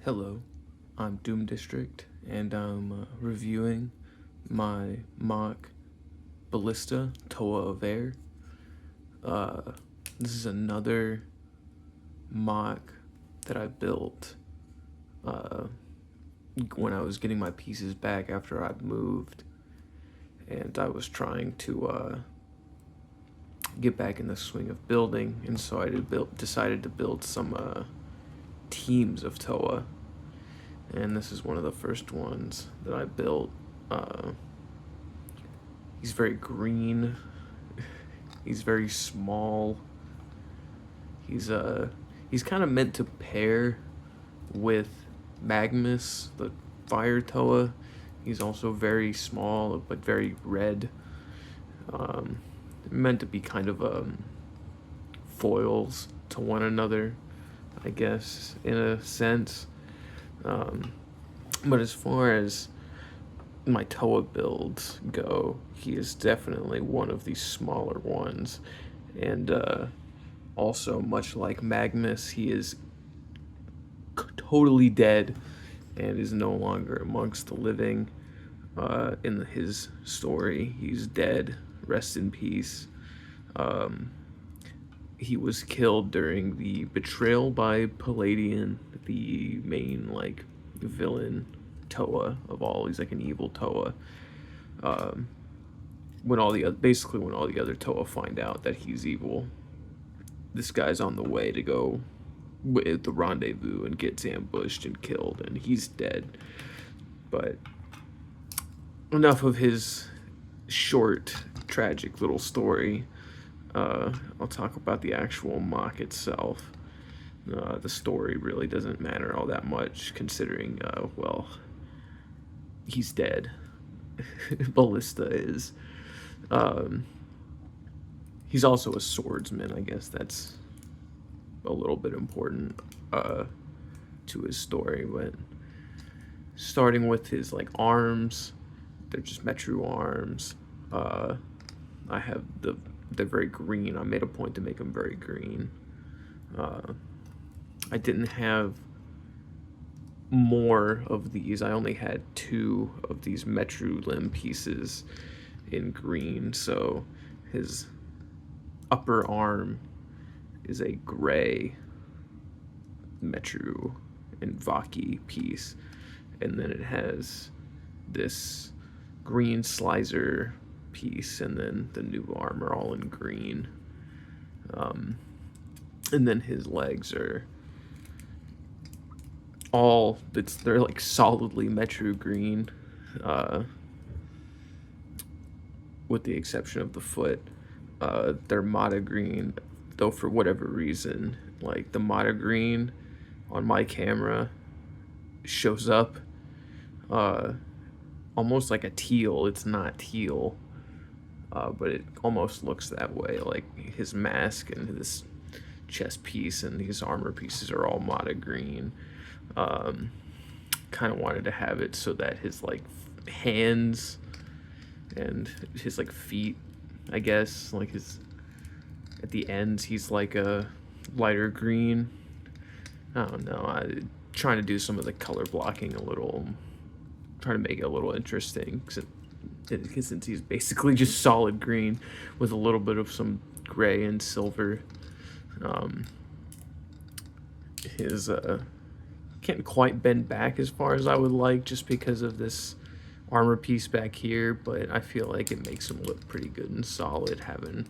Hello, I'm Doom District, and I'm reviewing my MOC Ballista Toa of Air. Uh, this is another MOC that I built uh, when I was getting my pieces back after I moved, and I was trying to get back in the swing of building, and so I decided to build some teams of Toa. And this is one of the first ones that I built. He's very green. He's very small. He's kind of meant to pair with Magnus, the fire Toa. He's also very small but very red. Meant to be kind of foils to one another, I guess, in a sense. But as far as my Toa builds go, he is definitely one of the smaller ones. And also, much like Magnus, he is totally dead and is no longer amongst the living. In his story, he's dead. Rest in peace. He was killed during the betrayal by Palladian, the main villain Toa of all. He's like an evil Toa. When all the other Toa find out that he's evil, this guy's on the way to go with the rendezvous and gets ambushed and killed, and he's dead. But enough of his short, tragic little story. I'll talk about the actual MOC itself. The story really doesn't matter all that much, considering, he's dead. Ballista is. He's also a swordsman. I guess that's a little bit important to his story. But starting with his arms, they're just Metru arms. I have they're very green. I made a point to make them very green. I didn't have more of these. I only had 2 of these Metru limb pieces in green, so his upper arm is a gray Metru and Vaki piece, and then it has this green slicer piece, and then the new arm are all in green. And then his legs are they're like solidly Metru green, with the exception of the foot. They're Mata green, though for whatever reason, the Mata green on my camera shows up almost like a teal. It's not teal, but it almost looks that way. Like his mask and his chest piece and these armor pieces are all Mata green. Kind of wanted to have it so that his hands and his feet, I guess, his at the ends, he's like a lighter green. I don't know. I trying to do some of the color blocking a little, trying to make it a little interesting, since he's basically just solid green with a little bit of some gray and silver. His can't quite bend back as far as I would like, just because of this armor piece back here, but I feel like it makes him look pretty good and solid having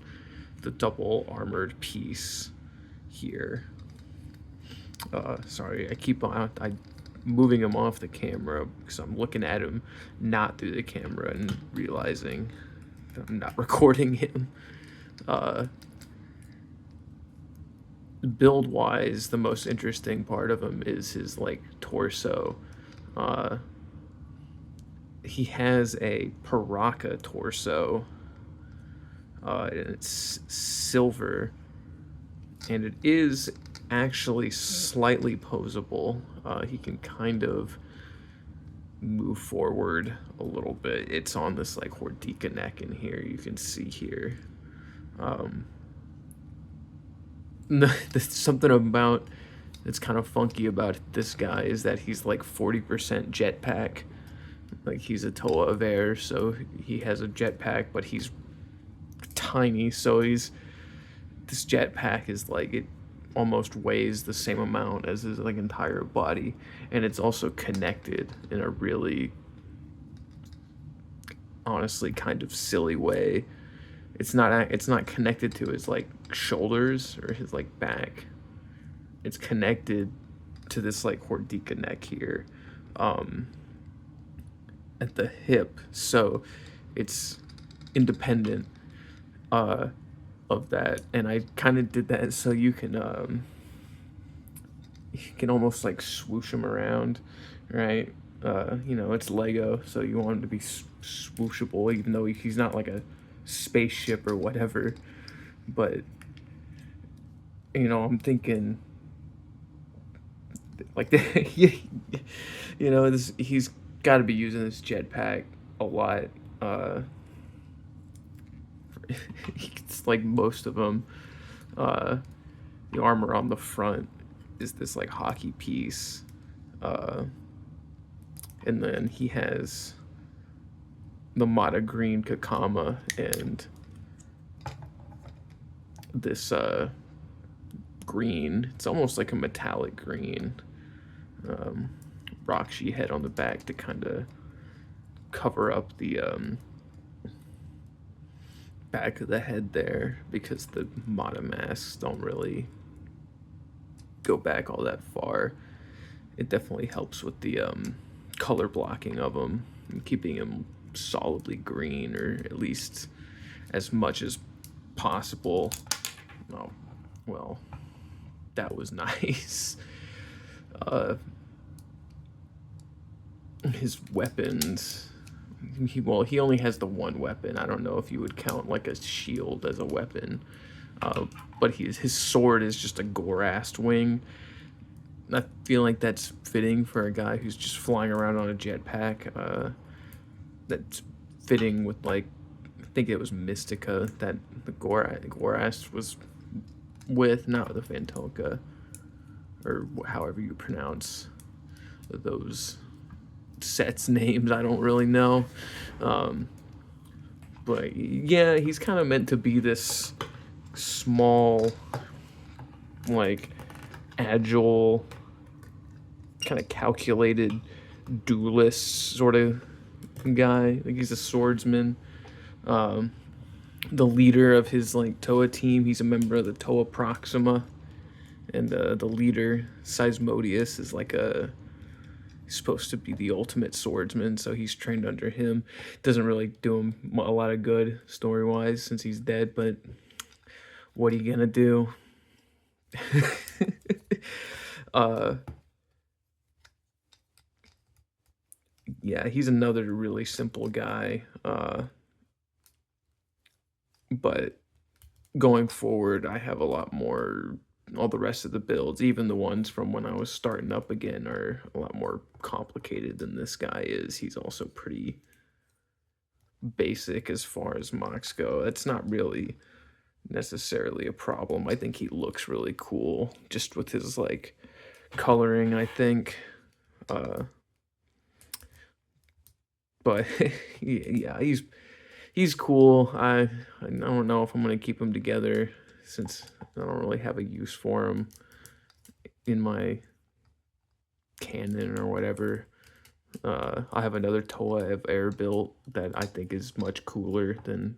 the double armored piece here. Sorry, I keep on moving him off the camera because I'm looking at him not through the camera and realizing that I'm not recording him. Build wise, the most interesting part of him is his torso. He has a Paraka torso, and it's silver, and it is actually slightly posable. He can kind of move forward a little bit. It's on this Hordika neck in here, you can see here. There's something about that's kind of funky about this guy is that he's like 40% jetpack. Like, he's a Toa of Air, so he has a jetpack, but he's tiny, so this jetpack is like, it almost weighs the same amount as his like entire body, and it's also connected in a really, honestly, kind of silly way. It's not connected to his like shoulders or his like back. It's connected to this like Hordika neck here, at the hip, so it's independent of that. And I kind of did that so you can almost like swoosh him around, right? It's Lego, so you want him to be swooshable, even though he's not like a spaceship or whatever. But I'm thinking like he's got to be using this jetpack a lot. It's like most of them. The armor on the front is this like hockey piece, and then he has the Mata green Kakama and this green. It's almost like a metallic green. Roxy head on the back to kind of cover up the back of the head there, because the Mata masks don't really go back all that far. It definitely helps with the color blocking of them and keeping them solidly green, or at least as much as possible. Oh, well, that was nice. His weapons, he only has the one weapon. I don't know if you would count like a shield as a weapon, but his sword is just a Gorast wing. I feel like that's fitting for a guy who's just flying around on a jetpack. That's fitting with, like, I think it was Mystica that the Gorast was with, not the Fantoka, or however you pronounce those sets names. I don't really know. But yeah, he's kind of meant to be this small, like, agile, kind of calculated duelist sort of guy. Like, he's a swordsman. The leader of his like Toa team, he's a member of the Toa Proxima, and the leader, Seismodius, is like he's supposed to be the ultimate swordsman, so he's trained under him. Doesn't really do him a lot of good story-wise since he's dead, but what are you gonna do? Yeah, he's another really simple guy, but going forward, I have a lot more. All the rest of the builds, even the ones from when I was starting up again, are a lot more complicated than this guy is. He's also pretty basic as far as MOCs go. That's not really necessarily a problem. I think he looks really cool just with his like coloring, I think. But yeah, he's cool. I don't know if I'm gonna keep him together, since I don't really have a use for him in my canon or whatever. I have another Toa of Air built that I think is much cooler than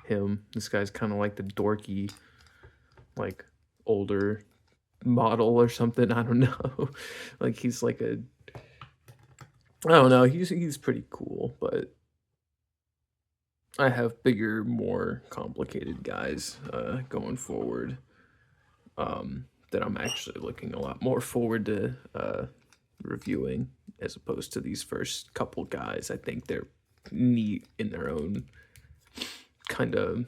him. This guy's kind of like the dorky, like, older model or something. I don't know. Like, he's like I don't know. He's pretty cool, but I have bigger, more complicated guys going forward, that I'm actually looking a lot more forward to reviewing, as opposed to these first couple guys. I think they're neat in their own kind of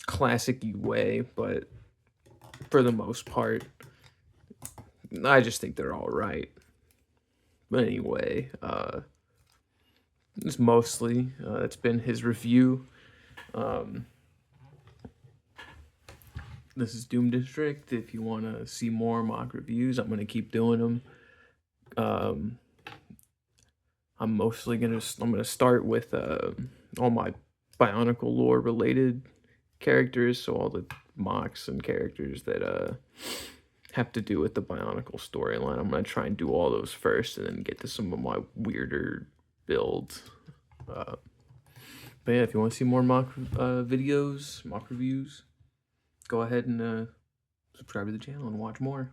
classic-y way, but for the most part, I just think they're all right. But anyway, it's mostly, it's been his review. This is Doom District. If you want to see more mock reviews, I'm gonna keep doing them. I'm gonna start with all my Bionicle lore related characters, so all the mocks and characters that have to do with the Bionicle storyline. I'm gonna try and do all those first, and then get to some of my weirder builds. But yeah, if you want to see more mock videos, mock reviews, go ahead and subscribe to the channel and watch more.